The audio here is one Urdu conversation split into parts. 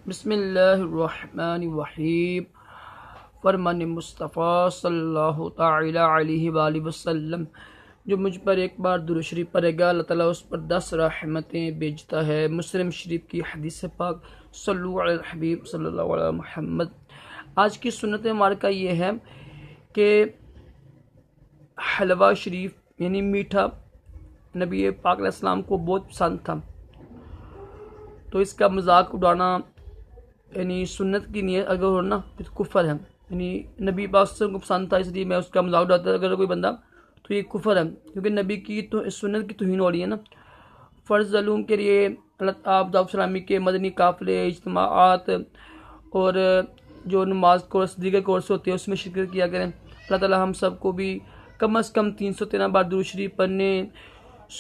بسم اللہ الرحمن الرحیم۔ فرمان مصطفیٰ صلی اللہ تعالی علیہ وآلہ وسلم، جو مجھ پر ایک بار درود شریف پڑھے گا اللہ تعالیٰ اس پر 10 رحمتیں بھیجتا ہے۔ مسلم شریف کی حدیث پاک، صلو علی الحبیب صلی اللہ علیہ محمد۔ آج کی سنت مبارکہ یہ ہے کہ حلوہ شریف یعنی میٹھا نبی پاک علیہ السلام کو بہت پسند تھا، تو اس کا مذاق اڑانا یعنی سنت کی نیت اگر ہونا پھر کفر ہے، یعنی نبی پاک صلی اللہ علیہ وسلم کو پسند تھا اس لیے میں اس کا مذاق اڑاتا اگر کوئی بندہ تو یہ کفر ہے، کیونکہ نبی کی تو سنت کی توہین ہو رہی ہے نا۔ فرض علوم کے لیے آپ دعوت اسلامی کے مدنی قافلے، اجتماعات اور جو نماز کورس دیگر کورس ہوتے ہیں اس میں شرکت کیا کریں۔ اللہ تعالیٰ ہم سب کو بھی کم از کم 313 بار درود شریف پڑھنے،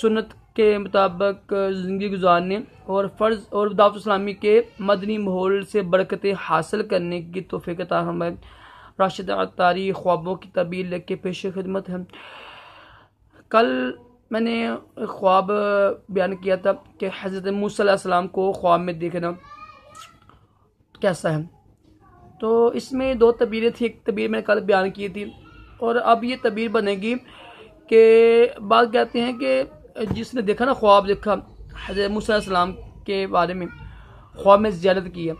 سنت کے مطابق زندگی گزارنے اور فرض اور دعوت اسلامی کے مدنی ماحول سے برکتیں حاصل کرنے کی توفیق عطا فرمائے۔ راشد عطاری خوابوں کی تعبیر لے کے پیش خدمت ہے۔ کل میں نے خواب بیان کیا تھا کہ حضرت موسیٰ علیہ السلام کو خواب میں دیکھنا کیسا ہے، تو اس میں 2 تعبیریں تھیں۔ ایک تعبیر میں نے کل بیان کی تھی اور اب یہ تعبیر بنے گی کہ بعض کہتے ہیں کہ جس نے دیکھا نا خواب دیکھا حضرت موسیٰ علیہ السلام کے بارے میں، خواب میں زیارت کی ہے،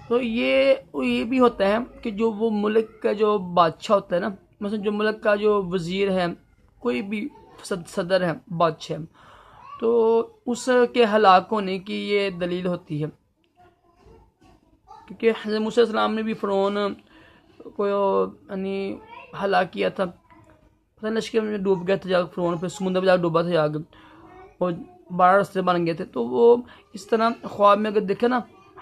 تو یہ بھی ہوتا ہے کہ جو وہ ملک کا جو بادشاہ ہوتا ہے نا، مثلا جو ملک کا جو وزیر ہے، کوئی بھی صدر ہے، بادشاہ، تو اس کے ہلاک ہونے کی یہ دلیل ہوتی ہے، کیونکہ حضرت موسیٰ علیہ السلام نے بھی فرعون کو یعنی ہلاک کیا تھا، لشکر میں ڈوب گیا تھا جا فرعون پہ، سمندر میں جا ڈوبا تھا جا کے اور 12 راستے بن گئے تھے۔ تو وہ اس طرح خواب میں اگر دیکھا نا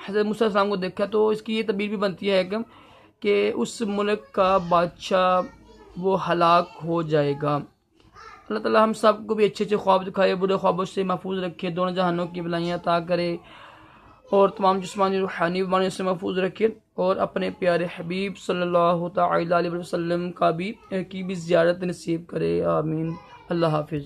حضرت موسیٰ علیہ السلام کو دیکھا تو اس کی یہ تعبیر بھی بنتی ہے کہ اس ملک کا بادشاہ وہ ہلاک ہو جائے گا۔ اللہ تعالیٰ ہم سب کو بھی اچھے اچھے خواب دکھائے، برے خوابوں سے محفوظ رکھے، دونوں جہانوں کی بلائیاں عطا کرے اور تمام جسمانی روحانی بیماریوں سے محفوظ رکھے، اور اپنے پیارے حبیب صلی اللہ تعالی علیہ وسلم کی بھی زیارت نصیب کرے، آمین۔ اللہ حافظ۔